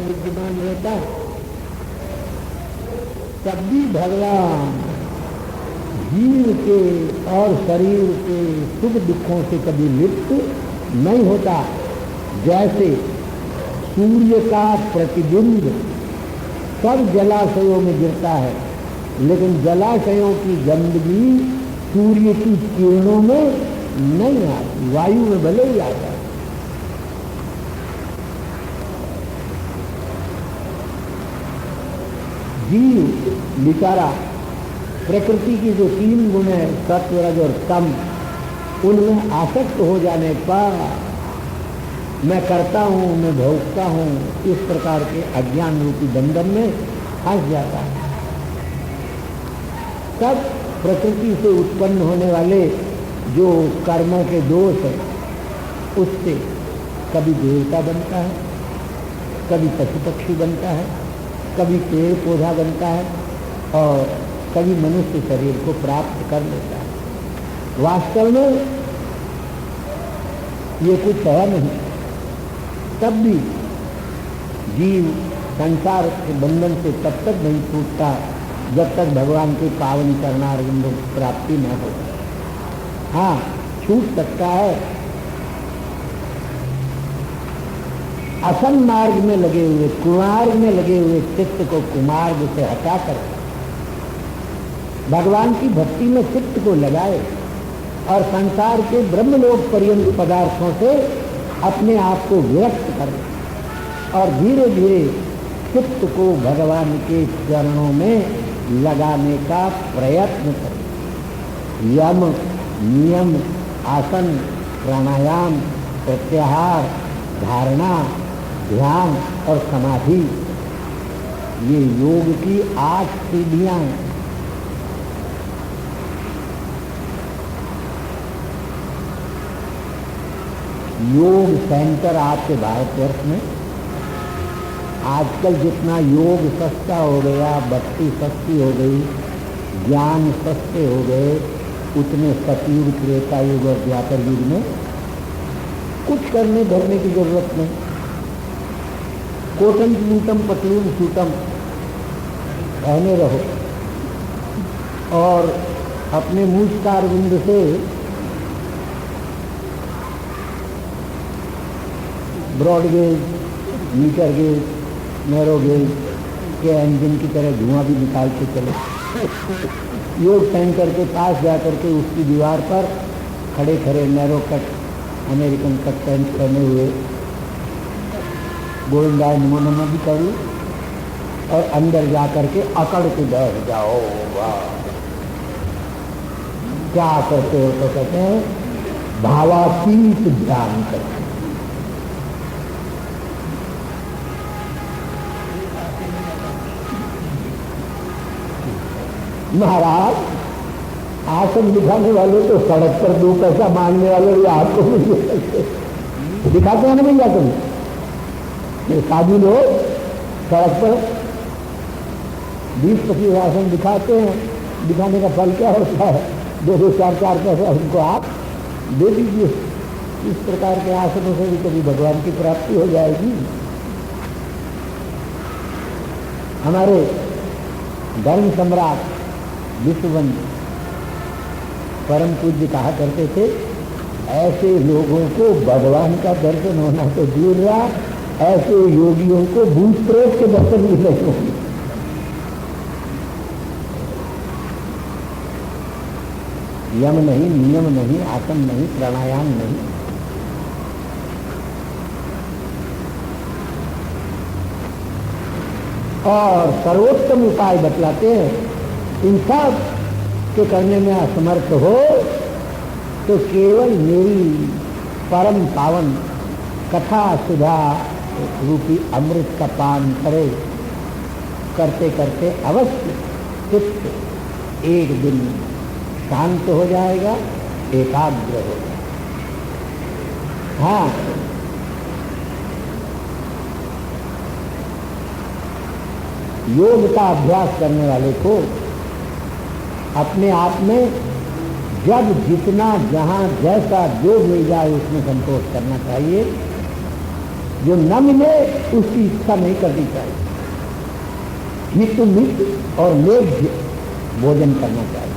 विद्यमान रहता है, तब भी भगवान जीव के और शरीर के सुख दुखों से कभी लिप्त नहीं होता। जैसे सूर्य का प्रतिबिंब सब जलाशयों में गिरता है, लेकिन जलाशयों की गंदगी सूर्य की किरणों में नहीं आती, वायु में भले ही आता है। जीव बेचारा प्रकृति की जो 3 गुण है, सत्व रज और तम, उनमें आसक्त हो जाने पर मैं करता हूँ, मैं भोगता हूँ, इस प्रकार के अज्ञान रूपी बंधन में फंस जाता है। तब प्रकृति से उत्पन्न होने वाले जो कर्मों के दोष है, उससे कभी देवता बनता है, कभी पशु पक्षी बनता है, कभी पेड़ पौधा बनता है और कभी मनुष्य शरीर को प्राप्त कर लेता है। वास्तव में ये कुछ है नहीं। तब भी जीव संसार के बंधन से तब तक नहीं छूटता जब तक भगवान के पावन चरणारविंद की प्राप्ति न हो। हाँ, छूट सकता है असन मार्ग में लगे हुए, कुमार्ग में लगे हुए चित्त को कुमार्ग से हटाकर भगवान की भक्ति में चित्त को लगाए और संसार के ब्रह्मलोक पर्यंत पदार्थों से अपने आप को विरक्त करे और धीरे धीरे चित्त को भगवान के चरणों में लगाने का प्रयत्न करे। यम, नियम, आसन, प्राणायाम, प्रत्याहार, धारणा, ध्यान और समाधि, ये योग की 8 सीढ़ियां हैं। योग सेंटर आपके भारतवर्ष में आजकल जितना योग सस्ता हो गया, भक्ति सस्ती हो गई, ज्ञान सस्ते हो गए, उतने सतयुग, त्रेता युग और द्वापर युग में कुछ करने धरने की जरूरत नहीं। कोटन लूटम पतलून सूटम पहने रहो और अपने मूछकार बिंद से broad gauge, metre gauge, narrow gauge के इंजन की तरह धुआं भी निकाल के चले। योग सेंटर के पास जाकर के उसकी दीवार पर खड़े खड़े narrow cut, American cut pant पहने हुए गोविंदा नमो नमः भी कर लो और अंदर जाकर के अकड़ के बैठ जाओ। वाह, क्या कहते हो? तो कहते हैं भावातीत ध्यान करते। महाराज, आसन दिखाने वाले तो सड़क पर 2 पैसा मांगने वाले भी आपको नहीं दिखाते हैं ना भैया। तुम साधु लोग सड़क पर 20-25 आसन दिखाते हैं, दिखाने का फल क्या होता है? 2-2, 4-4 पैसा उनको आप दे दीजिए। इस प्रकार के आसनों से भी कभी भगवान की प्राप्ति हो जाएगी। हमारे धर्म सम्राट विश्ववंत परम पूज्य कहा करते थे, ऐसे लोगों को भगवान का दर्शन होना तो दूर रहा, ऐसे योगियों को भूत प्रेत के दर्शन भी नहीं होंगे। यम नहीं, नियम नहीं, आसन नहीं, प्राणायाम नहीं, और सर्वोत्तम उपाय बतलाते हैं। इन सब के करने में असमर्थ हो तो केवल मेरी परम पावन कथा सुधा रूपी अमृत का पान करे। करते करते अवश्य चित्त एक दिन शांत हो जाएगा, एकाग्र हो जाएगा। हाँ, योग का अभ्यास करने वाले को अपने आप में जब जितना जहाँ जैसा जो मिल जाए उसमें संतोष करना चाहिए जो न मिले उसकी इच्छा नहीं करनी चाहिए। हित मित और मेघ भोजन करना चाहिए।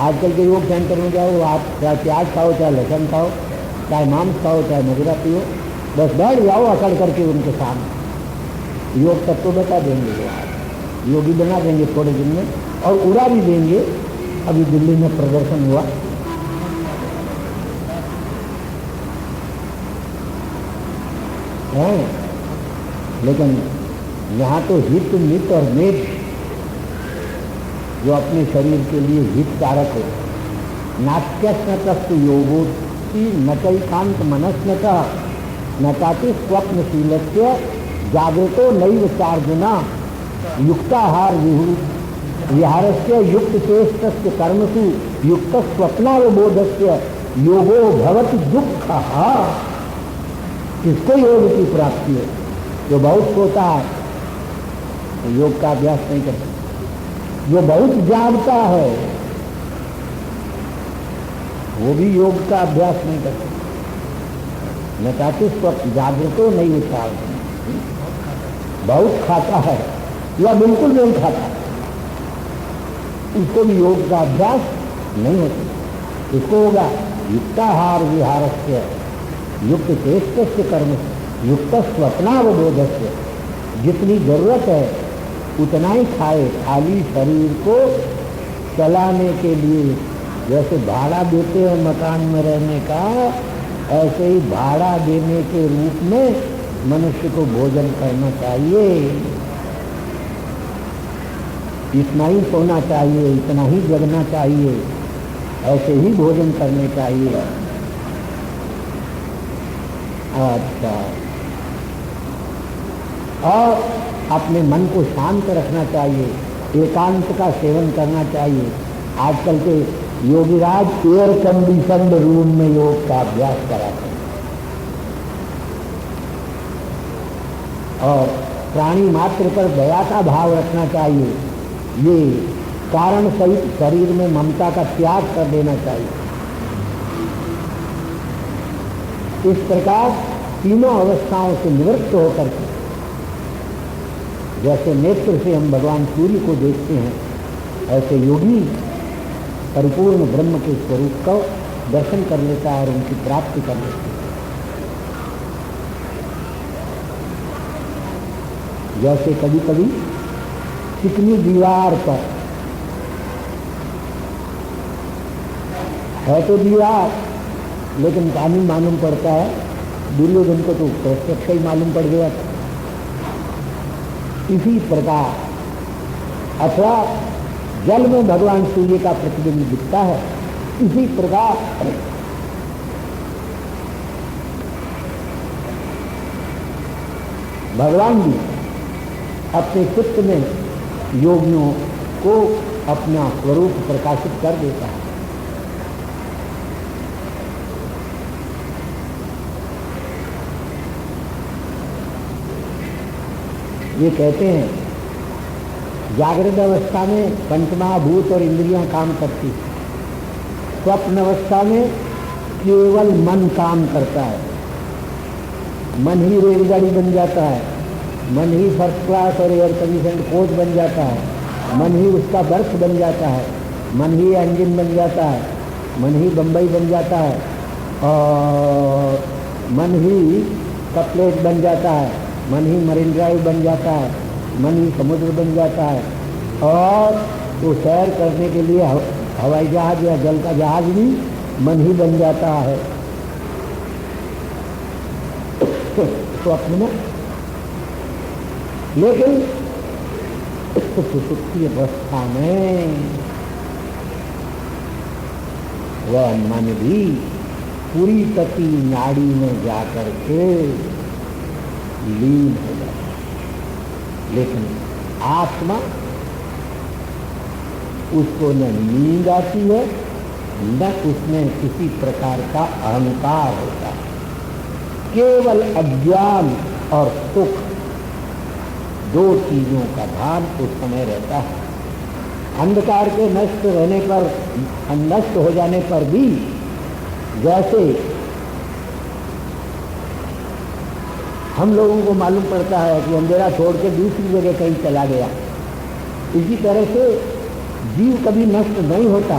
आजकल के योग सेंटर में जाओ, आप चाहे प्याज खाओ, चाहे लहसुन खाओ, चाहे मांस खाओ, चाहे मदिरा पियो, बस बैठ जाओ अकड़ करके उनके सामने। योग तत्व बता देंगे वो, आप योगी बना देंगे थोड़े दिन में, और उड़ा भी देंगे। अभी दिल्ली में प्रदर्शन हुआ, है, लेकिन यहाँ तो हित मित और मेघ जो अपने शरीर के लिए हितकारक हो। नाट्यस्नतस्तु योगोत्ति नचैकांत मनस्नतः नचाति स्वप्नशीलस्य जागृतो नैव चार्जुना युक्ताहार विहारस्य युक्त चेष्टस्य कर्मसु युक्त स्वप्नावबोधस्य योगो भवति दुःखः। किसको योग की प्राप्ति है? जो बहुत सोता है, योग का अभ्यास नहीं करता। जो बहुत जागता है, वो भी योग का अभ्यास नहीं करता। नचाति स्वप्न जागृतो नहीं विचार, बहुत खाता है या बिल्कुल नहीं खाता, उसको भी योग का अभ्यास नहीं होता। इसको होगा युक्ताहार विहारस्य युक्त चेष्टस्य कर्म युक्त स्वप्नावबोधस्य। जितनी जरूरत है उतना ही खाए, खाली शरीर को चलाने के लिए। जैसे भाड़ा देते हैं मकान में रहने का, ऐसे ही भाड़ा देने के रूप में मनुष्य को भोजन करना चाहिए। इतना ही सोना चाहिए, इतना ही जगना चाहिए, ऐसे ही भोजन करने चाहिए। अच्छा, और अपने मन को शांत रखना चाहिए, एकांत का सेवन करना चाहिए। आजकल के योगीराज एयर कंडीशनड रूम में योग का अभ्यास कराते हैं, और प्राणी मात्र पर दया का भाव रखना चाहिए। ये कारण सहित शरीर में ममता का त्याग कर देना चाहिए। इस प्रकार तीनों अवस्थाओं से निवृत्त होकर के, जैसे नेत्र से हम भगवान सूर्य को देखते हैं, ऐसे योगी परिपूर्ण ब्रह्म के स्वरूप का दर्शन कर लेता है और उनकी प्राप्ति कर लेता है। जैसे कभी कभी चिकनी दीवार पर है तो दीवार, लेकिन पानी मालूम पड़ता है। दुर्योधन को तो प्रत्यक्ष ही मालूम पड़ गया था। इसी प्रकार अथवा जल में भगवान सूर्य का प्रतिबिंब दिखता है, इसी प्रकार भगवान भी अपने चित्त में योगियों को अपना स्वरूप प्रकाशित कर देता है। ये कहते हैं जागृत अवस्था में पंचमहाभूत और इंद्रियां काम करती, स्वप्न अवस्था में केवल मन काम करता है। मन ही रेलगाड़ी बन जाता है, मन ही फर्स्ट क्लास और एयर कंडीशन कोच बन जाता है, मन ही उसका बर्थ बन जाता है, मन ही इंजन बन जाता है, मन ही बम्बई बन जाता है, और मन ही कपलेट बन जाता है, मन ही मरीन ड्राइव बन जाता है, मन ही समुद्र बन जाता है। और वो सैर करने के लिए हवाई जहाज या जल का जहाज भी मन ही बन जाता है स्वप्न में। लेकिन सुसुप्ति अवस्था में वह मन भी पूरी तकी नाड़ी में जाकर के लीन हो जाता है। लेकिन आत्मा उसको न नींद आती है, न उसमें किसी प्रकार का अहंकार होता है। केवल अज्ञान और सुख, दो चीजों का भान उस समय रहता है। अंधकार के नष्ट रहने पर, नष्ट हो जाने पर भी जैसे हम लोगों को मालूम पड़ता है कि अंधेरा छोड़ के दूसरी जगह कहीं चला गया। इसी तरह से जीव कभी नष्ट नहीं होता,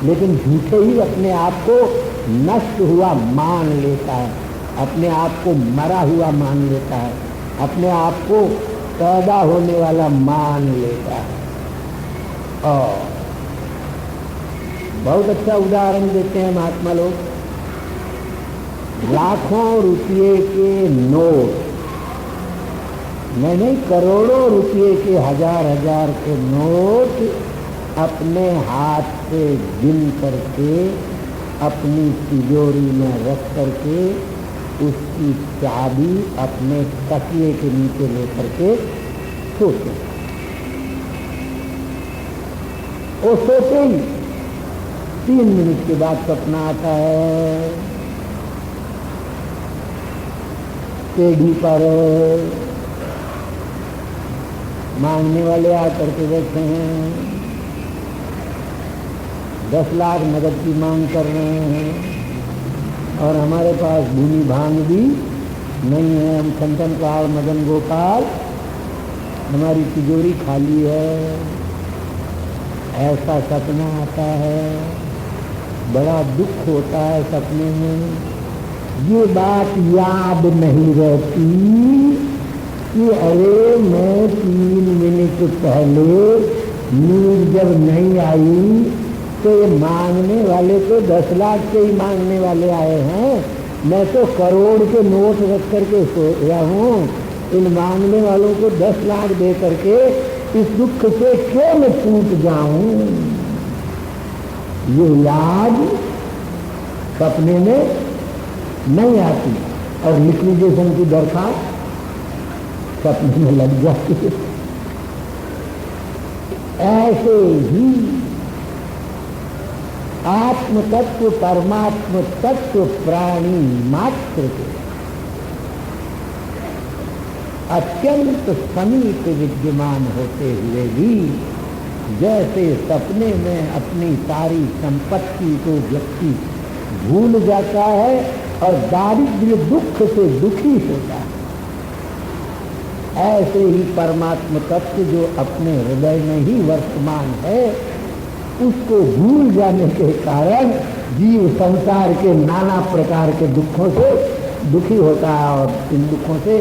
लेकिन झूठे ही अपने आप को नष्ट हुआ मान लेता है, अपने आप को मरा हुआ मान लेता है, अपने आप को पैदा होने वाला मान लेता है। और बहुत अच्छा उदाहरण देते हैं महात्मा लोग। लाखों रुपये के नोट, नहीं करोड़ों रुपये के, हजार हजार के नोट अपने हाथ से गिन करके अपनी तिजोरी में रख करके उसकी चाबी अपने तकिए के नीचे लेकर के सोते। वो सोते ही 3 मिनट के बाद सपना आता है, पेढ़ी पर मांगने वाले आकर के बैठे हैं, 10 लाख नगद की मांग कर रहे हैं और हमारे पास भूमि भांग भी नहीं है। हम संतन काल मदन गोपाल, हमारी तिजोरी खाली है। ऐसा सपना आता है, बड़ा दुख होता है सपने में। ये बात याद नहीं रहती कि अरे मैं 3 मिनट पहले नींद जब नहीं आई तो ये मांगने वाले तो 10 लाख के ही मांगने वाले आए हैं, मैं तो करोड़ के नोट रख करके सो रहा हूँ। इन मांगने वालों को 10 लाख दे करके इस दुख से क्यों मैं टूट जाऊं। ये याद सपने में नहीं आती और लिक्विडेशन की दरखास्त सपने में लग जाती है। ऐसे ही आत्म तत्व परमात्म तत्व प्राणी मात्र के अत्यंत समीप विद्यमान होते हुए भी जैसे सपने में अपनी सारी संपत्ति को व्यक्ति भूल जाता है और दारिद्र्य दुख से दुखी होता है, ऐसे ही परमात्म तत्व जो अपने हृदय में ही वर्तमान है उसको भूल जाने के कारण जीव संसार के नाना प्रकार के दुखों से दुखी होता है। और इन दुखों से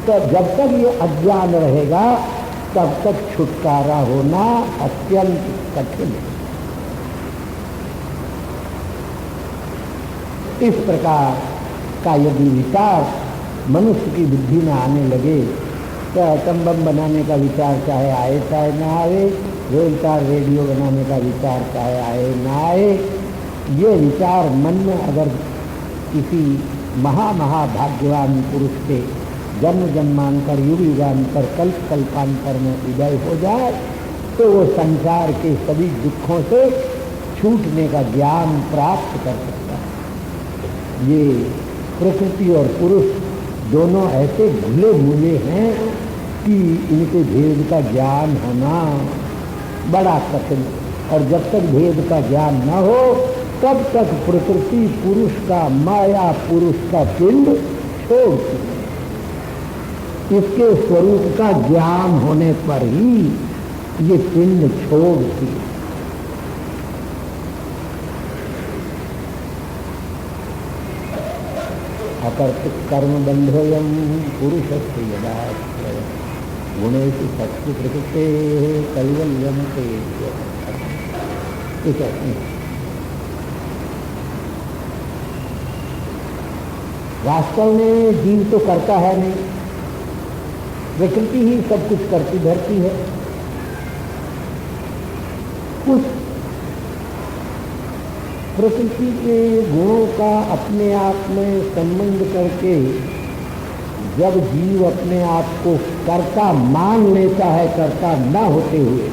तो जब तक ये अज्ञान रहेगा तब तक छुटकारा होना अत्यंत कठिन है। इस प्रकार का यदि विचार मनुष्य की बुद्धि में आने लगे तो एटम बम बनाने का विचार चाहे आए चाहे न आए, रेलकार रेडियो बनाने का विचार चाहे आए न आए, ये विचार मन में अगर किसी महाभाग्यवान पुरुष के जन्म जन्मांतर युग युगांतर कल्प कल्पांतर में उदय हो जाए तो वो संसार के सभी दुखों से छूटने का ज्ञान प्राप्त कर सकता है। ये प्रकृति और पुरुष दोनों ऐसे भूले भूले हैं कि इनके भेद का ज्ञान होना बड़ा कठिन। और जब तक भेद का ज्ञान न हो तब तक प्रकृति पुरुष का माया पुरुष का पिंड छोड़ती है। इसके स्वरूप का ज्ञान होने पर ही ये पिंड छोड़ती है। अकर्तृ कर्म बंधोयम पुरुषस्य यदा गुणेषु सत्सु प्रकृते कैवल्यम ते। वास्तव में जीव तो करता है नहीं, प्रकृति ही सब कुछ करती धरती है। उस प्रकृति के गुणों का अपने आप में संबंध करके जब जीव अपने आप को कर्ता मान लेता है, कर्ता न होते हुए,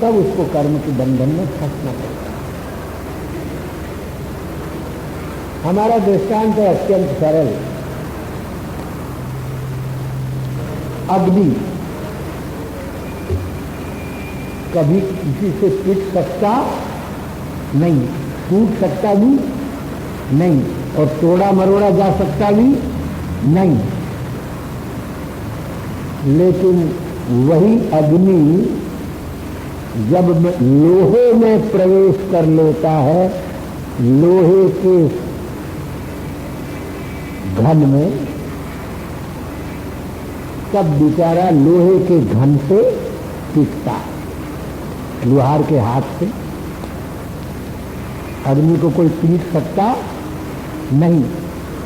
तब उसको कर्म के बंधन में फंसना पड़ता है। हमारा दृष्टांत है अत्यंत सरल। अग्नि कभी किसी से पिट सकता नहीं, टूट सकता भी नहीं, और तोड़ा मरोड़ा जा सकता भी नहीं। लेकिन वही अग्नि जब लोहे में प्रवेश कर लेता है, लोहे के घन में, तब बेचारा लोहे के घन से टिकता है। लोहार के हाथ से अग्नि को कोई पीट सकता नहीं,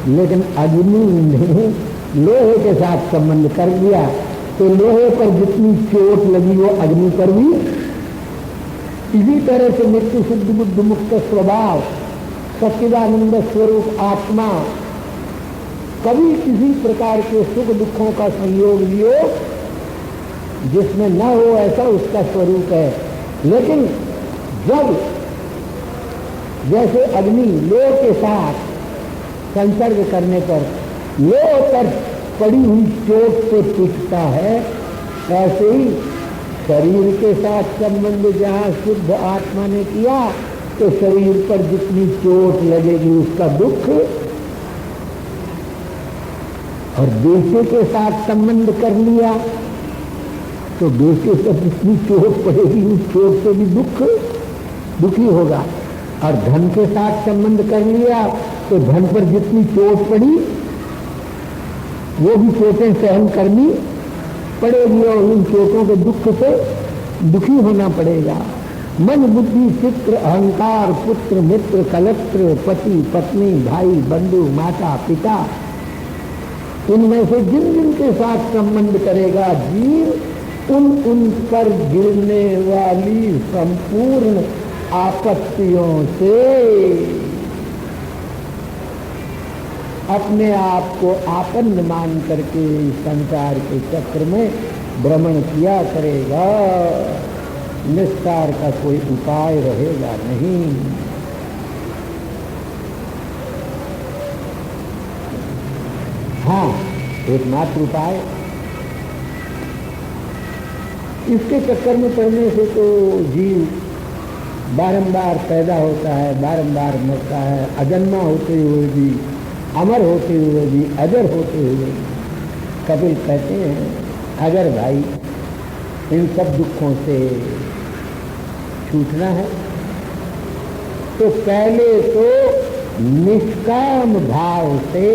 लेकिन अग्नि ने लोहे के साथ संबंध कर दिया तो लोहे पर जितनी चोट लगी वो अग्नि पर भी। इसी तरह से मृत्यु शुद्ध बुद्ध मुक्त स्वभाव सच्चिदानंद स्वरूप आत्मा कभी किसी प्रकार के सुख दुखों का संयोग वियोग जिसमें न हो ऐसा उसका स्वरूप है। लेकिन जब जैसे अग्नि लोह के साथ संसर्ग करने पर लोह पर पड़ी हुई चोट से टिकता है, ऐसे ही शरीर के साथ संबंध जहाँ शुद्ध आत्मा ने किया तो शरीर पर जितनी चोट लगेगी उसका दुख, और बेटे के साथ संबंध कर लिया तो बेटे पर जितनी चोट पड़ेगी उस चोट से भी दुखी होगा। और धन के साथ संबंध कर लिया तो धन पर जितनी चोट पड़ी वो भी चोटें सहन करनी पड़ेगी और उन चोटों के दुख से दुखी होना पड़ेगा। मन बुद्धि चित्र अहंकार पुत्र मित्र कलत्र पति पत्नी भाई बंधु माता पिता, इनमें से जिन जिन के साथ संबंध करेगा जीव उन पर गिरने वाली संपूर्ण आपत्तियों से अपने आप को आपन्न मान करके संसार के चक्र में भ्रमण किया करेगा। निस्तार का कोई उपाय रहेगा नहीं। हाँ, एकमात्र उपाय इसके चक्कर में पड़ने से तो जीव बारंबार पैदा होता है, बारंबार मरता है, अजन्मा होते हुए भी, अमर होते हुए भी, अजर होते हुए। कपिल कहते हैं अगर भाई इन सब दुखों से छूटना है तो पहले तो निष्काम भाव से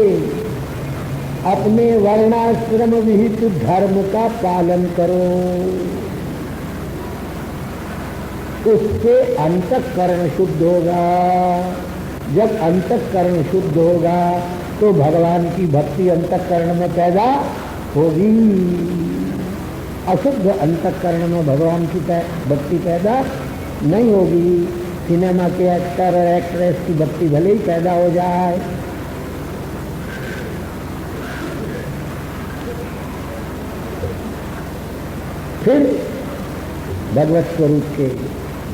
अपने वर्णाश्रम विहित धर्म का पालन करो। उससे अंतःकरण शुद्ध होगा। जब अंतःकरण शुद्ध होगा तो भगवान की भक्ति अंतःकरण में पैदा होगी। अशुद्ध अंतःकरण में भगवान की भक्ति पैदा नहीं होगी। सिनेमा के एक्टर और एक्ट्रेस की भक्ति भले ही पैदा हो जाए, फिर भगवत स्वरूप के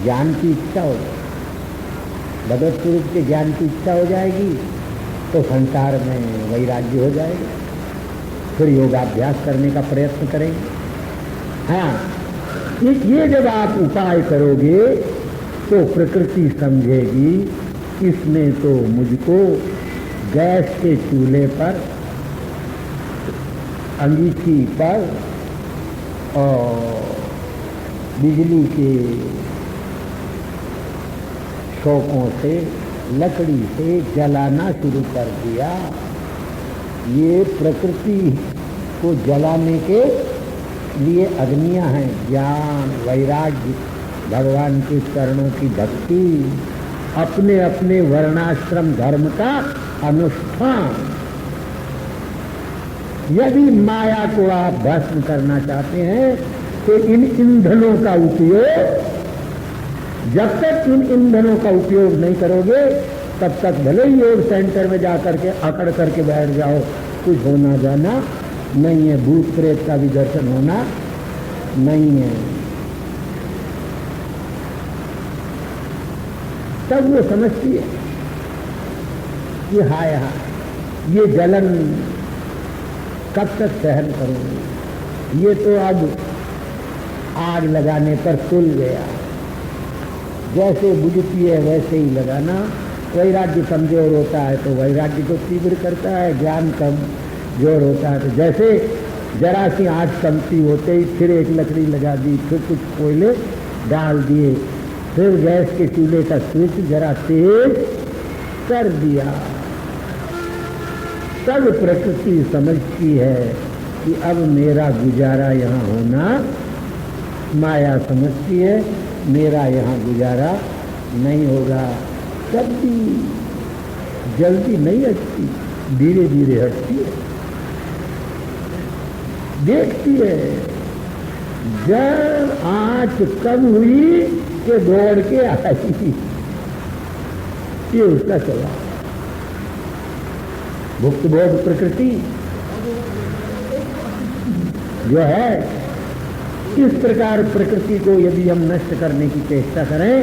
ज्ञान की इच्छा हो जाएगी। भगवत स्वरूप के ज्ञान की इच्छा हो जाएगी तो संसार में वैराग्य हो जाएगा। फिर योगाभ्यास करने का प्रयत्न करेंगे। हाँ, ये जब आप उपाय करोगे तो प्रकृति समझेगी इसने तो मुझको गैस के चूल्हे पर, अंगीठी पर और बिजली के शौकों से, लकड़ी से जलाना शुरू कर दिया। ये प्रकृति को जलाने के लिए अग्नियां हैं। ज्ञान, वैराग्य, भगवान के चरणों की भक्ति, अपने अपने वर्णाश्रम धर्म का अनुष्ठान। यदि माया को आप भस्म करना चाहते हैं तो इन ईंधनों का उपयोग, जब तक इन ईंधनों का उपयोग नहीं करोगे तब तक भले ही योग सेंटर में जाकर के अकड़ करके बैठ जाओ, कुछ होना जाना नहीं है। भूत प्रेत का भी दर्शन होना नहीं है। तब वो समझती है कि हाय हाय ये जलन कब तक सहन करूंगी, ये तो अब आग लगाने पर तुल गया। जैसे बुझती है वैसे ही लगाना, वैराग्य कमजोर होता है तो वैराग्य को तीव्र करता है, ज्ञान कमजोर होता है तो जैसे जरा सी आँच कमती होते ही फिर एक लकड़ी लगा दी, फिर कुछ कोयले डाल दिए, फिर गैस के चूल्हे का स्विच जरा तेज कर दिया। तब प्रकृति समझती है कि अब मेरा गुजारा यहाँ होना, माया समझती है मेरा यहाँ गुजारा नहीं होगा। कभी जल्दी नहीं हटती, धीरे धीरे हटती है, देखती है। जब आँच कम हुई कि दौड़ के आई, ये उसका स्वभाव। भुक्त बोध प्रकृति जो है, इस प्रकार प्रकृति को यदि हम नष्ट करने की चेष्टा करें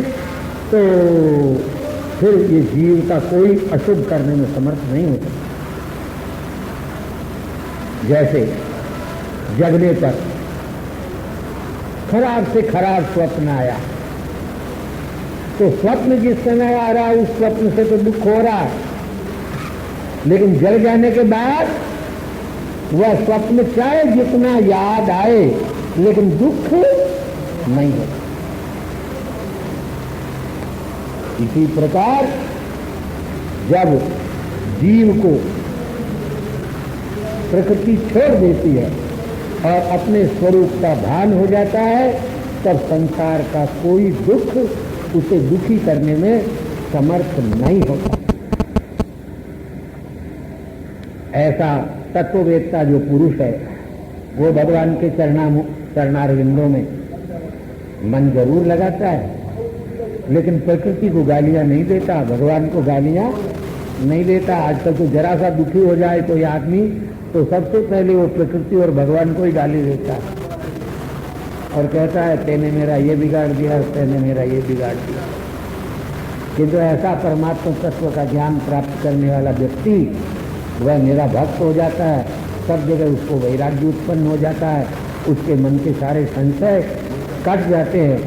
तो फिर ये जीव का कोई अशुभ करने में समर्थ नहीं हो सकता। जैसे जगने पर खराब से खराब स्वप्न आया तो स्वप्न जिस समय आ रहा है उस स्वप्न से तो दुख हो रहा है, लेकिन जग जाने के बाद वह स्वप्न चाहे जितना याद आए लेकिन दुख नहीं होता। इसी प्रकार जब जीव को प्रकृति छोड़ देती है और अपने स्वरूप का भान हो जाता है, तब संसार का कोई दुख उसे दुखी करने में समर्थ नहीं होता। ऐसा तत्ववेत्ता जो पुरुष है वो भगवान के चरणारविंदों में मन जरूर लगाता है, लेकिन प्रकृति को गालियां नहीं देता, भगवान को गालियां नहीं देता। आजकल तो जरा सा दुखी हो जाए कोई आदमी तो सबसे पहले वो प्रकृति और भगवान को ही गाली देता है और कहता है तेने मेरा ये बिगाड़ दिया, तेने मेरा ये बिगाड़ दिया। किंतु ऐसा परमात्मा तत्व का ज्ञान प्राप्त करने वाला व्यक्ति वह मेरा भक्त हो जाता है, सब जगह उसको वैराग्य उत्पन्न हो जाता है, उसके मन के सारे संशय कट जाते हैं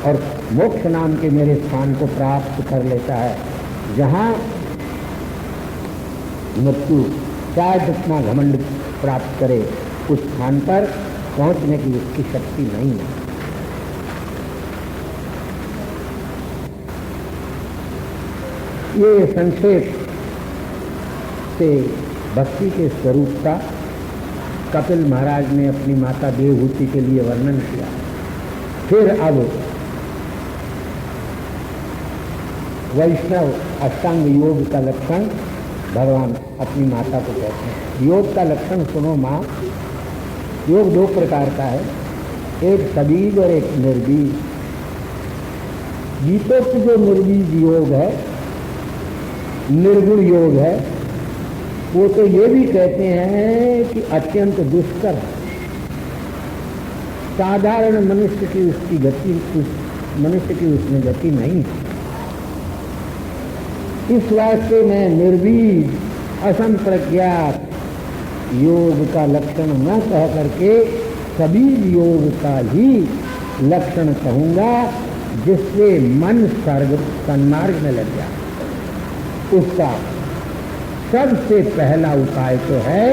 और मोक्ष नाम के मेरे स्थान को प्राप्त कर लेता है, जहाँ मृत्यु चाहे जितना घमंड प्राप्त करे उस स्थान पर पहुंचने की उसकी शक्ति नहीं है। ये संक्षेप से भक्ति के स्वरूप का कपिल महाराज ने अपनी माता देवहूति के लिए वर्णन किया। फिर अब वैष्णव अष्टांग योग का लक्षण भगवान अपनी माता को कहते हैं। योग का लक्षण सुनो माँ। योग दो प्रकार का है, एक सबीज और एक निर्बीज। गीतोक्त जो निर्बीज योग है, निर्गुण योग है, वो तो ये भी कहते हैं कि अत्यंत दुष्कर है। साधारण मनुष्य की उसकी गति, मनुष्य की उसमें गति नहीं है। इस वास्ते में निर्बीज असंप्रज्ञात योग का लक्षण न कह करके सबीज योग का ही लक्षण कहूंगा, जिससे मन सर्ग सन्मार्ग में लग जाए। उसका सबसे पहला उपाय तो है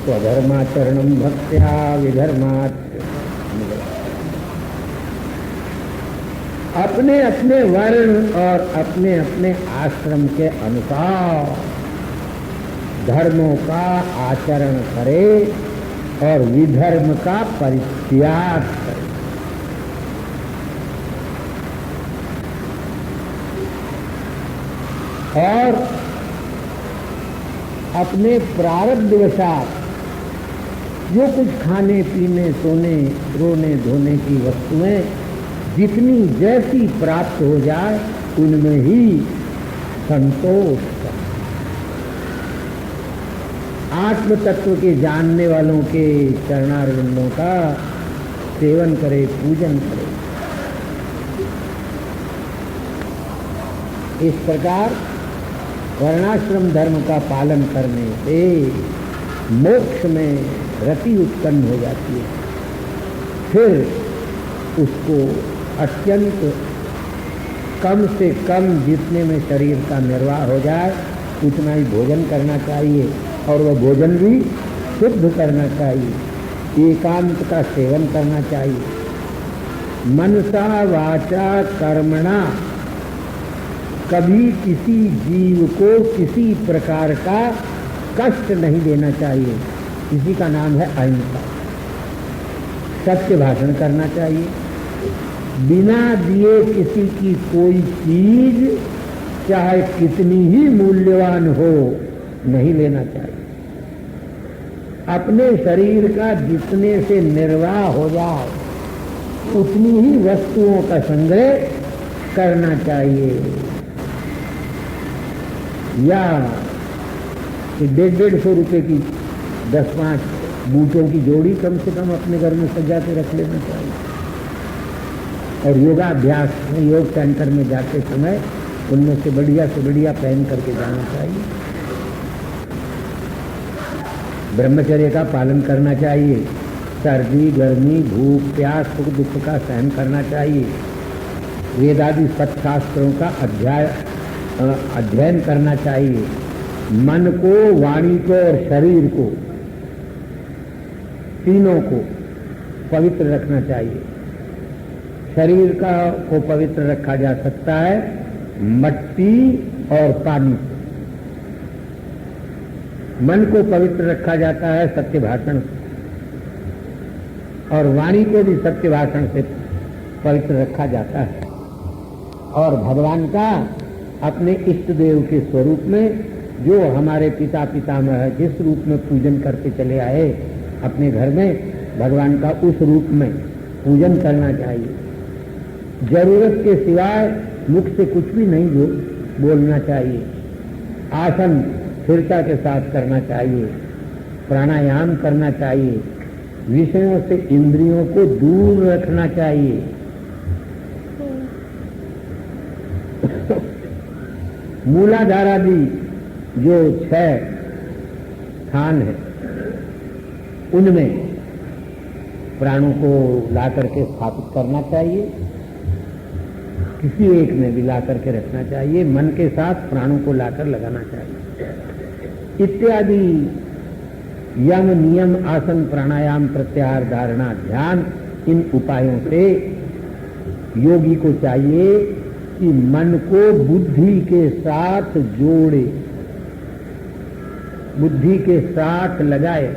स्वधर्माचरणम भक्त्या विधर्माच। अपने अपने वर्ण और अपने अपने आश्रम के अनुसार धर्मों का आचरण करे और विधर्म का परित्याग करे। और अपने प्रारब्धवशात जो कुछ खाने पीने सोने रोने धोने की वस्तुएं जितनी जैसी प्राप्त हो जाए उनमें ही संतोष कर। आत्म तत्व के जानने वालों के चरणारविंदों का सेवन करे, पूजन करे। इस प्रकार वर्णाश्रम धर्म का पालन करने से मोक्ष में रति उत्पन्न हो जाती है। फिर उसको अत्यंत कम से कम जितने में शरीर का निर्वाह हो जाए उतना ही भोजन करना चाहिए, और वह भोजन भी शुद्ध करना चाहिए। एकांत का सेवन करना चाहिए। मनसा वाचा कर्मणा, कभी किसी जीव को किसी प्रकार का कष्ट नहीं देना चाहिए। इसी का नाम है अहिंसा। सत्य भाषण करना चाहिए। बिना दिए किसी की कोई चीज चाहे कितनी ही मूल्यवान हो नहीं लेना चाहिए। अपने शरीर का जितने से निर्वाह हो जाए उतनी ही वस्तुओं का संग्रह करना चाहिए। या 150-150 रुपए की 10-5 बूटों की जोड़ी कम से कम अपने घर में सजा के रख लेना चाहिए। और योगाभ्यास में, योग सेंटर में जाते समय उनमें से बढ़िया पहन करके जाना चाहिए। ब्रह्मचर्य का पालन करना चाहिए। सर्दी, गर्मी, भूख, प्यास, सुख दुख का सहन करना चाहिए। वेदादि सत्शास्त्रों का अध्ययन करना चाहिए। मन को, वाणी को और शरीर को, तीनों को पवित्र रखना चाहिए। शरीर को पवित्र रखा जा सकता है मट्टी और पानी से। मन को पवित्र रखा जाता है सत्य भाषण से, और वाणी को भी सत्य भाषण से पवित्र रखा जाता है। और भगवान का अपने इष्ट देव के स्वरूप में, जो हमारे पिता पितामह जिस रूप में पूजन करते चले आए अपने घर में, भगवान का उस रूप में पूजन करना चाहिए। जरूरत के सिवाय मुख से कुछ भी नहीं बोलना चाहिए। आसन स्थिरता के साथ करना चाहिए। प्राणायाम करना चाहिए। विषयों से इंद्रियों को दूर रखना चाहिए। मूलाधारादि जो 6 स्थान है उनमें प्राणों को ला करके स्थापित करना चाहिए। किसी एक में भी ला करके रखना चाहिए। मन के साथ प्राणों को लाकर लगाना चाहिए। इत्यादि यम, नियम, आसन, प्राणायाम, प्रत्याहार, धारणा, ध्यान, इन उपायों से योगी को चाहिए कि मन को बुद्धि के साथ जोड़े, बुद्धि के साथ लगाए।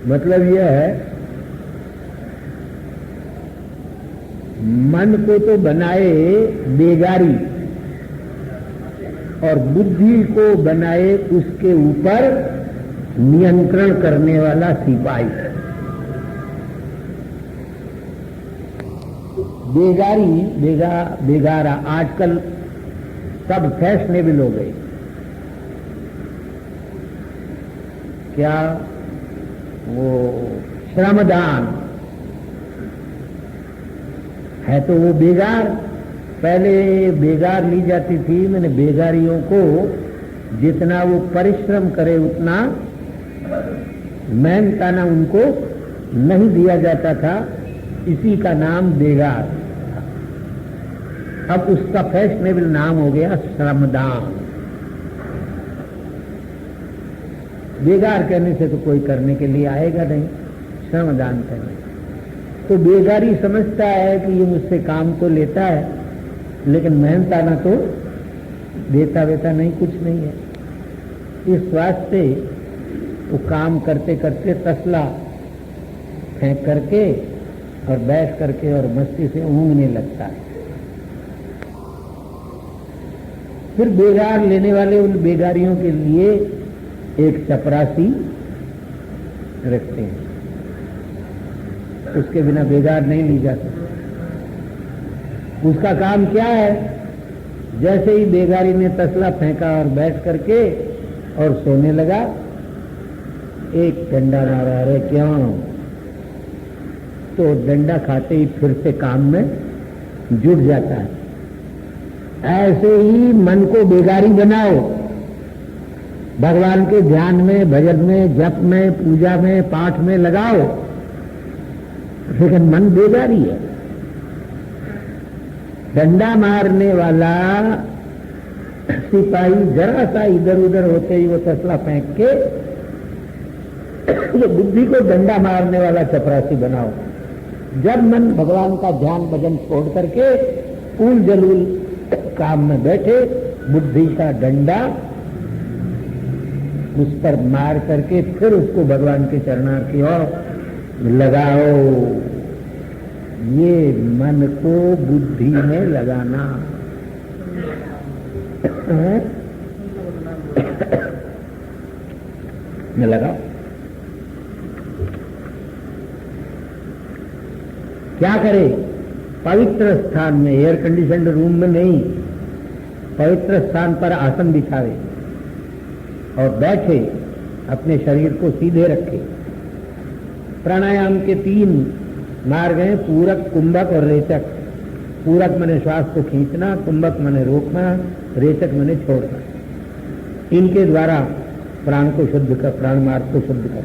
मतलब यह है, मन को तो बनाए बेगारी और बुद्धि को बनाए उसके ऊपर नियंत्रण करने वाला सिपाही। बेगारा आजकल सब फैशनेबल हो गए। क्या वो श्रमदान है तो वो बेगार। पहले बेगार ली जाती थी, मैंने बेगारियों को जितना वो परिश्रम करे उतना मेहनताना उनको नहीं दिया जाता था। इसी का नाम बेगार। अब उसका फैशनेबल नाम हो गया श्रमदान। बेगार कहने से तो कोई करने के लिए आएगा नहीं, श्रमदान करने। तो बेगारी समझता है कि ये मुझसे काम तो लेता है, लेकिन मेहनताना तो देता वेता नहीं, कुछ नहीं है। इस वास्ते वो काम करते करते तसला फेंक करके और बैठ करके और मस्ती से ऊँघने लगता है। फिर बेगार लेने वाले उन बेगारियों के लिए एक चपरासी रखते हैं, उसके बिना बेगार नहीं ली जा सकती। उसका काम क्या है? जैसे ही बेगारी ने तसला फेंका और बैठ करके और सोने लगा, एक डंडा मारा। अरे क्यों? तो डंडा खाते ही फिर से काम में जुट जाता है। ऐसे ही मन को बेगारी बनाओ भगवान के ध्यान में, भजन में, जप में, पूजा में, पाठ में लगाओ, लेकिन मन बेजारी है। डंडा मारने वाला सिपाही जरा सा इधर उधर होते ही वो तसला फेंक के तो बुद्धि को डंडा मारने वाला चपरासी बनाओ। जब मन भगवान का ध्यान भजन छोड़ करके उल जलूल काम में बैठे, बुद्धि का डंडा उस पर मार करके फिर उसको भगवान के चरणार की ओर लगाओ। ये मन को बुद्धि में लगाना में लगाओ। क्या करे? पवित्र स्थान में, एयर कंडीशनड रूम में नहीं, पवित्र स्थान पर आसन बिछावे और बैठे, अपने शरीर को सीधे रखे। प्राणायाम के 3 मार्ग हैं, पूरक, कुंभक और रेचक। पूरक माने श्वास को खींचना, कुंभक माने रोकना, रेचक माने छोड़ना। इनके द्वारा प्राण को शुद्ध कर, प्राण मार्ग को शुद्ध कर,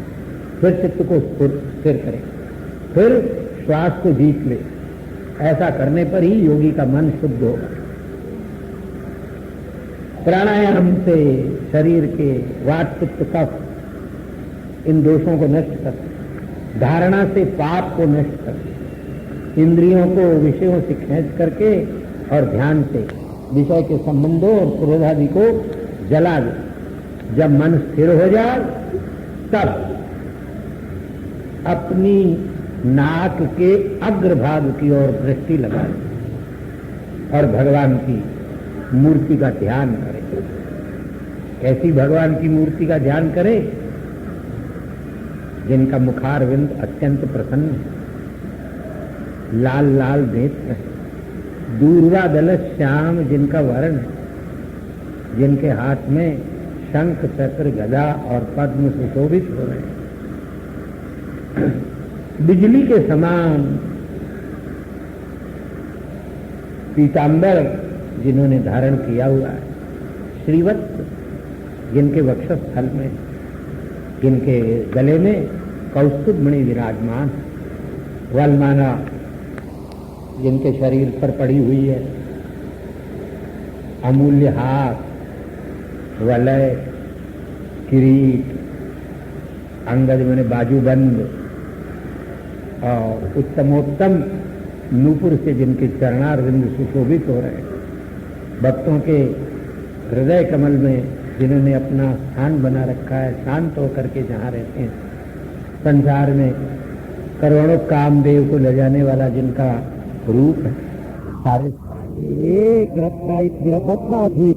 फिर चित्त को स्थिर करें, फिर श्वास को जीत ले। ऐसा करने पर ही योगी का मन शुद्ध होगा। प्राणायाम से शरीर के वात, पित्त, कफ इन दोषों को नष्ट कर, धारणा से पाप को नष्ट कर, इंद्रियों को विषयों से खींच करके और ध्यान से विषय के संबंधों और क्रोधादि को जला दे। जब मन स्थिर हो जाए तब अपनी नाक के अग्रभाग की ओर दृष्टि लगाए और भगवान की मूर्ति का ध्यान करें। कैसी भगवान की मूर्ति का ध्यान करें? जिनका मुखारविंद अत्यंत प्रसन्न है, लाल लाल नेत्र है, दूर्वा दल श्याम जिनका वर्ण है, जिनके हाथ में शंख, चक्र, गदा और पद्म सुशोभित हो रहे हैं, बिजली के समान पीतांबर जिन्होंने धारण किया हुआ है, श्रीवत्स जिनके वक्षस्थल में, जिनके गले में कौस्तुभ मणि विराजमान, वलमाला जिनके शरीर पर पड़ी हुई है, अमूल्य हार, वलय, किरीट, अंगद माने बाजूबंद और उत्तमोत्तम नूपुर से जिनके चरणारविंद सुशोभित हो रहे हैं, भक्तों के हृदय कमल में जिन्होंने अपना स्थान बना रखा है, शांत होकर के जहाँ रहते हैं, संसार में करोड़ों कामदेव को ले जाने वाला जिनका रूप है, सारे एक रत्ना थी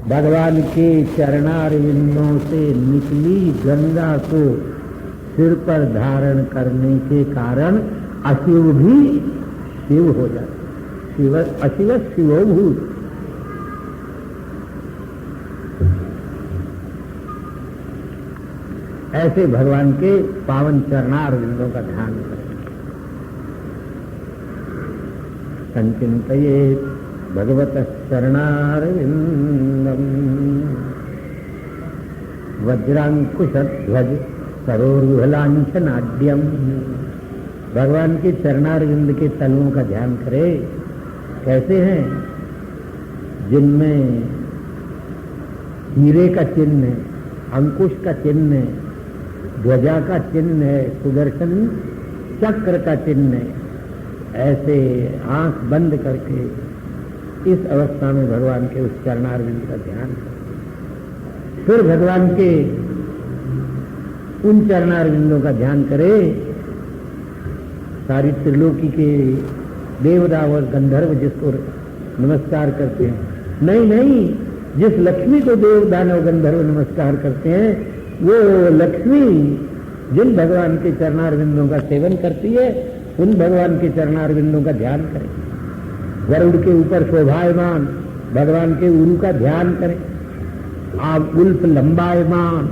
भगवान के चरणारविंदों से निकली गंगा को सिर पर धारण करने के कारण अशिव भी शिव हो जाते। शिव अशिव शिवोभूत। ऐसे भगवान के पावन चरणारविंदों का ध्यान करें। संचिंतये भगवतः चरणारविंदम् वज्रांकुशध्वज सरोरुहलांछनाढ्यम् भगवान के चरणारविंद के तलवों का ध्यान करे। कैसे हैं? जिनमें हीरे का चिन्ह है, अंकुश का चिन्ह है, ध्वजा का चिन्ह है, सुदर्शन चक्र का चिन्ह है। ऐसे आंख बंद करके इस अवस्था में भगवान के उस चरणारविंद का ध्यान करें। फिर भगवान के उन चरणारविंदों का ध्यान करे। सारी त्रिलोकी के देवता और गंधर्व जिसको नमस्कार करते हैं, नहीं, जिस लक्ष्मी को देव दानव गंधर्व नमस्कार करते हैं, वो लक्ष्मी जिन भगवान के चरणारविंदों का सेवन करती है, उन भगवान के चरणारविंदों का ध्यान करें। गरुड़ के ऊपर शोभायमान भगवान के उरु का ध्यान करें। आप उल्फ लंबायमान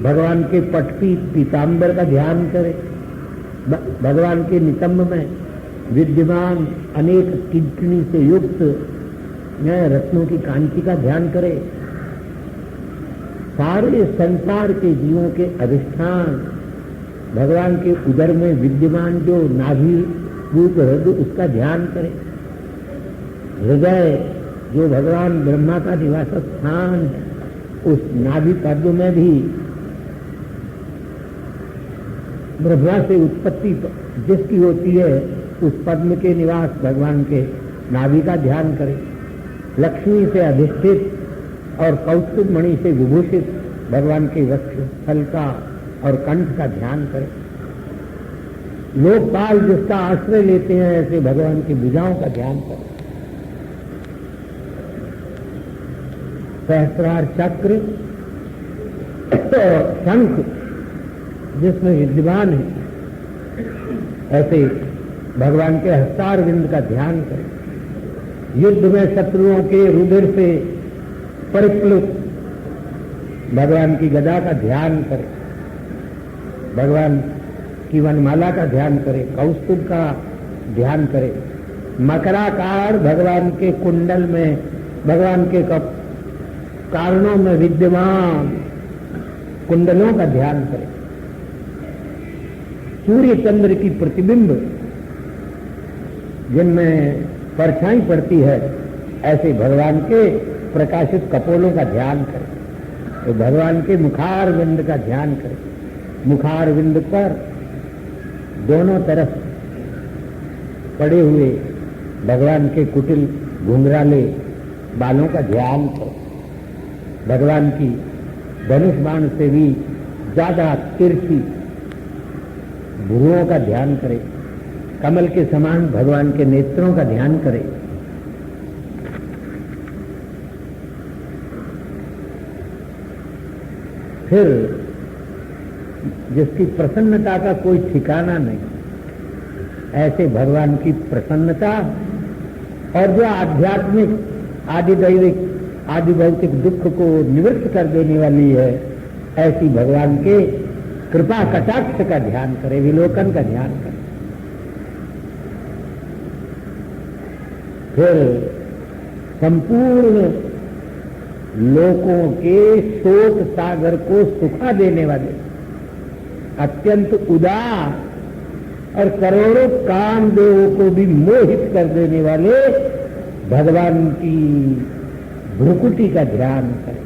भगवान के पटपी पीतांबर का ध्यान करें। भगवान के नितंब में विद्यमान अनेक किंकणी से युक्त रत्नों की कांति का ध्यान करें। सारे संसार के जीवों के अधिष्ठान भगवान के उदर में विद्यमान जो नाभि रूप हृदय, उसका ध्यान करें। हृदय जो भगवान ब्रह्मा का निवास स्थान है, उस नाभि पद्म में भी ब्रह्मा से उत्पत्ति जिसकी होती है, उस पद्म के निवास भगवान के नाभि का ध्यान करें। लक्ष्मी से अधिष्ठित और कौस्तुभ मणि से विभूषित भगवान के वक्ष स्थल का और कंठ का ध्यान करें। लोकपाल जिसका आश्रय लेते हैं, ऐसे भगवान की भुजाओं का ध्यान करें। सहस्रार चक्र शंख जिसमें विद्यमान है, ऐसे भगवान के हस्तारविंद का ध्यान करें। युद्ध में शत्रुओं के रुधिर से परिप्लुत भगवान की गदा का ध्यान करें। भगवान की वनमाला का ध्यान करें। कौस्तुभ का ध्यान करें। मकराकार भगवान के कुंडल में, भगवान के कारणों में विद्यमान कुंडलों का ध्यान करें। सूर्य चंद्र की प्रतिबिंब जिनमें परछाई पड़ती है, ऐसे भगवान के प्रकाशित कपोलों का ध्यान करें। तो भगवान के मुखारविंद का ध्यान करें। मुखारविंद पर दोनों तरफ पड़े हुए भगवान के कुटिल घुंघराले बालों का ध्यान करें। भगवान की धनुष बाण से भी ज्यादा तिरछी भुरुओं का ध्यान करें। कमल के समान भगवान के नेत्रों का ध्यान करें। फिर जिसकी प्रसन्नता का कोई ठिकाना नहीं, ऐसे भगवान की प्रसन्नता और जो आध्यात्मिक आदिदैविक आदि भौतिक दुख को निवृत्त कर देने वाली है, ऐसी भगवान के कृपा कटाक्ष का ध्यान करें, विलोकन का ध्यान करें। फिर संपूर्ण लोकों के शोक सागर को सुखा देने वाले, अत्यंत उदार और करोड़ों कामदेवों को भी मोहित कर देने वाले भगवान की भ्रुकुटी का ध्यान करें।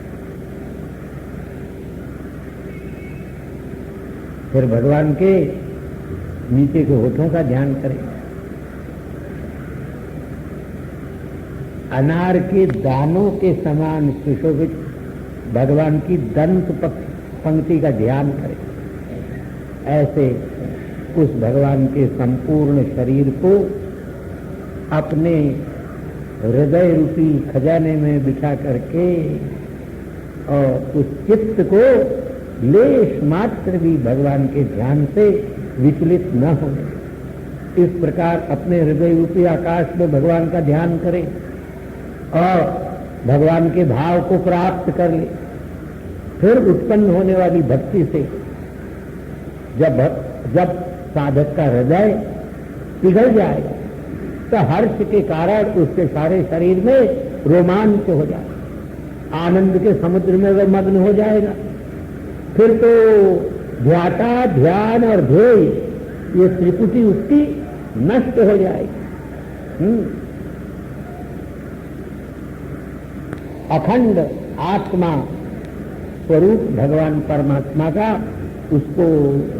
फिर भगवान के नीचे के होठों का ध्यान करें। अनार के दानों के समान सुशोभित भगवान की दंत पंक्ति का ध्यान करें। ऐसे उस भगवान के संपूर्ण शरीर को अपने हृदय रूपी खजाने में बिठा करके और उस चित्त को लेश मात्र भी भगवान के ध्यान से विचलित न हो, इस प्रकार अपने हृदय रूपी आकाश में भगवान का ध्यान करें और भगवान के भाव को प्राप्त कर ले। फिर उत्पन्न होने वाली भक्ति से जब साधक का हृदय पिघल जाए तो हर्ष के कारण उसके सारे शरीर में रोमांच हो जाए, आनंद के समुद्र में वह मग्न हो जाएगा। फिर तो ध्याता ध्यान और ध्येय ये त्रिपुटी उसकी नष्ट हो जाएगी। अखंड आत्मा स्वरूप भगवान परमात्मा का उसको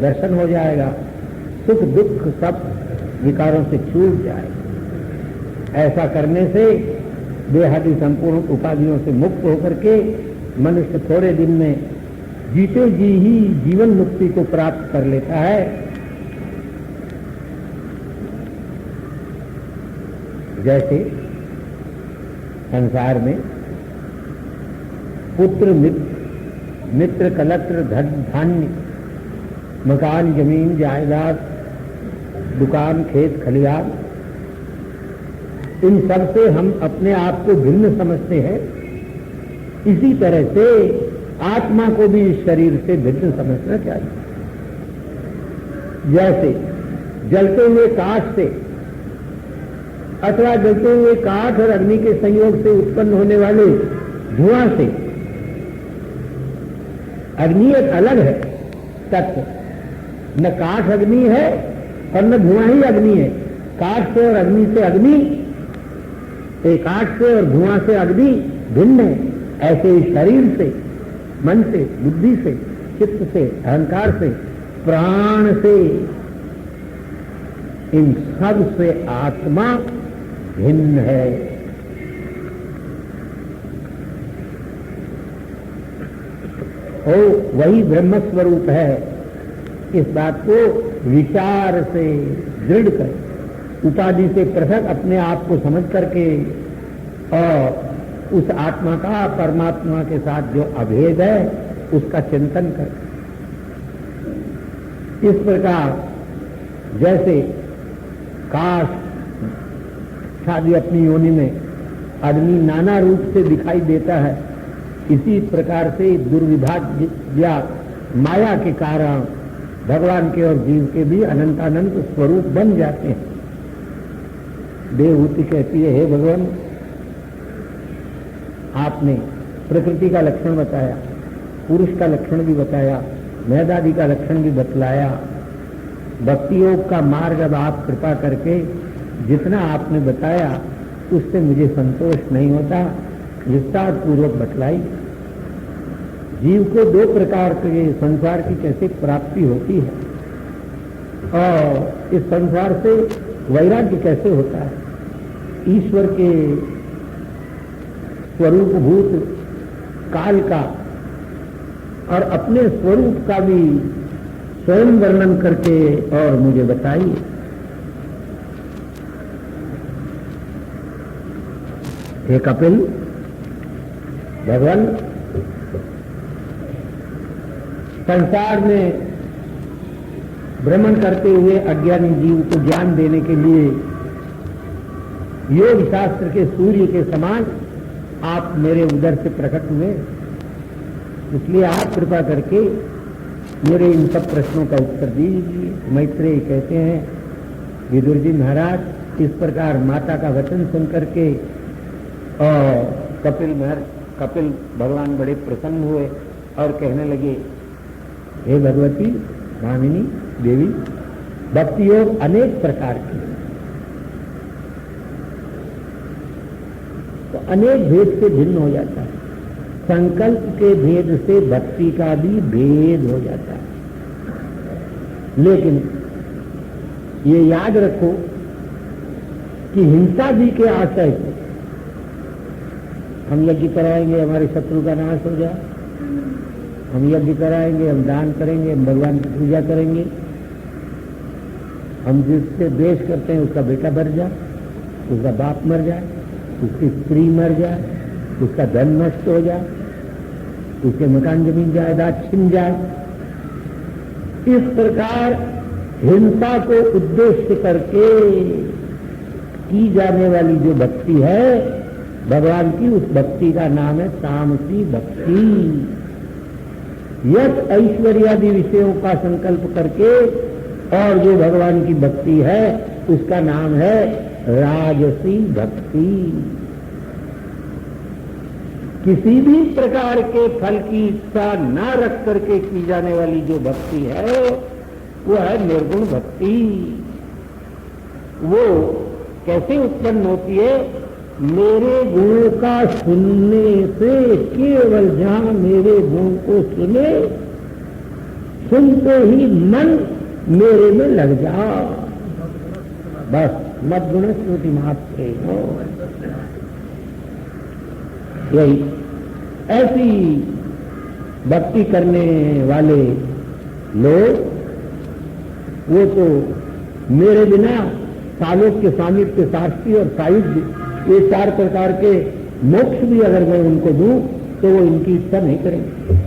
दर्शन हो जाएगा, सुख दुख सब विकारों से छूट जाएगा। ऐसा करने से बेहद संपूर्ण उपाधियों से मुक्त होकर के मनुष्य थोड़े दिन में जीते जी ही जीवन मुक्ति को प्राप्त कर लेता है। जैसे संसार में पुत्र मित्र कलत्र धन धान्य मकान जमीन जायदाद दुकान खेत खलिहान, इन सब से हम अपने आप को भिन्न समझते हैं। इसी तरह से आत्मा को भी इस शरीर से भिन्न समझना चाहिए। जैसे जलते हुए काठ से अथवा जलते हुए काठ और अग्नि के संयोग से उत्पन्न होने वाले धुआं से अग्नि एक अलग है तत्व, न काठ अग्नि है और न धुआं ही अग्नि है। काठ से और अग्नि से अग्नि, काठ से और धुआं से अग्नि भिन्न है। ऐसे ही शरीर से, मन से, बुद्धि से, चित्त से, अहंकार से, प्राण से, इन सब से आत्मा भिन्न है। ओ वही ब्रह्म स्वरूप है। इस बात को विचार से दृढ़ कर, उपाधि से पृथक अपने आप को समझ करके और उस आत्मा का परमात्मा के साथ जो अभेद है उसका चिंतन कर। इस प्रकार जैसे काश शादी अपनी योनि में अग्नि नाना रूप से दिखाई देता है, इसी प्रकार से दुर्विभाग्य माया के कारण भगवान के और जीव के भी अनंतानंत स्वरूप बन जाते हैं। देवहूति कहती है, हे भगवान, आपने प्रकृति का लक्षण बताया, पुरुष का लक्षण भी बताया, मैदादी का लक्षण भी बतलाया। भक्ति योग का मार्ग अब आप कृपा करके जितना आपने बताया उससे मुझे संतोष नहीं होता, विस्तार पूर्वक बतलाई। जीव को दो प्रकार के संसार की कैसे प्राप्ति होती है और इस संसार से वैराग्य कैसे होता है। ईश्वर के स्वरूपभूत काल का और अपने स्वरूप का भी स्वयं वर्णन करके और मुझे बताइए। हे कपिल, भगवान संसार में भ्रमण करते हुए अज्ञानी जीव को ज्ञान देने के लिए योग शास्त्र के सूर्य के समान आप मेरे उदर से प्रकट हुए। इसलिए आप कृपा करके मेरे इन सब प्रश्नों का उत्तर दीजिए। मैत्रेय कहते हैं, विदुर जी महाराज, इस प्रकार माता का वचन सुन करके और कपिल भगवान बड़े प्रसन्न हुए और कहने लगे, हे भगवती भामिनी देवी, भक्ति योग अनेक प्रकार की, तो अनेक भेद से भिन्न हो जाता है। संकल्प के भेद से भक्ति का भी भेद हो जाता है। लेकिन ये याद रखो कि हिंसा जी के आशय से हम यज्ञ कराएंगे, हमारे शत्रु का नाश हो जाए, हम यज्ञ कराएंगे, हम दान करेंगे, हम भगवान की पूजा करेंगे, हम जिससे द्वेष करते हैं उसका बेटा मर जाए, उसका बाप मर जाए, उसकी स्त्री मर जाए, उसका धन नष्ट हो जाए, उसके मकान जमीन जायदाद छिन जाए। इस प्रकार हिंसा को उद्देश्य करके की जाने वाली जो भक्ति है भगवान की, उस भक्ति का नाम है तामसी भक्ति। यश ऐश्वर्यादि विषयों का संकल्प करके और जो भगवान की भक्ति है उसका नाम है राजसी भक्ति। किसी भी प्रकार के फल की इच्छा न रख करके की जाने वाली जो भक्ति है वो है निर्गुण भक्ति। वो कैसे उत्पन्न होती है? मेरे गुणों का सुनने से, केवल जहां मेरे गुण को सुने, सुनते ही मन मेरे में लग जा, बस मत गुण स्मृति मात्र हो। यही ऐसी भक्ति करने वाले लोग, वो तो मेरे बिना सालोक्य, सामीप्य, साष्टी और सायुज्य, ये 4 प्रकार के मोक्ष भी अगर मैं उनको दूं तो वो इनकी इच्छा नहीं करेंगे।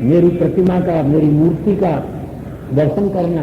मेरी प्रतिमा का, मेरी मूर्ति का दर्शन करना,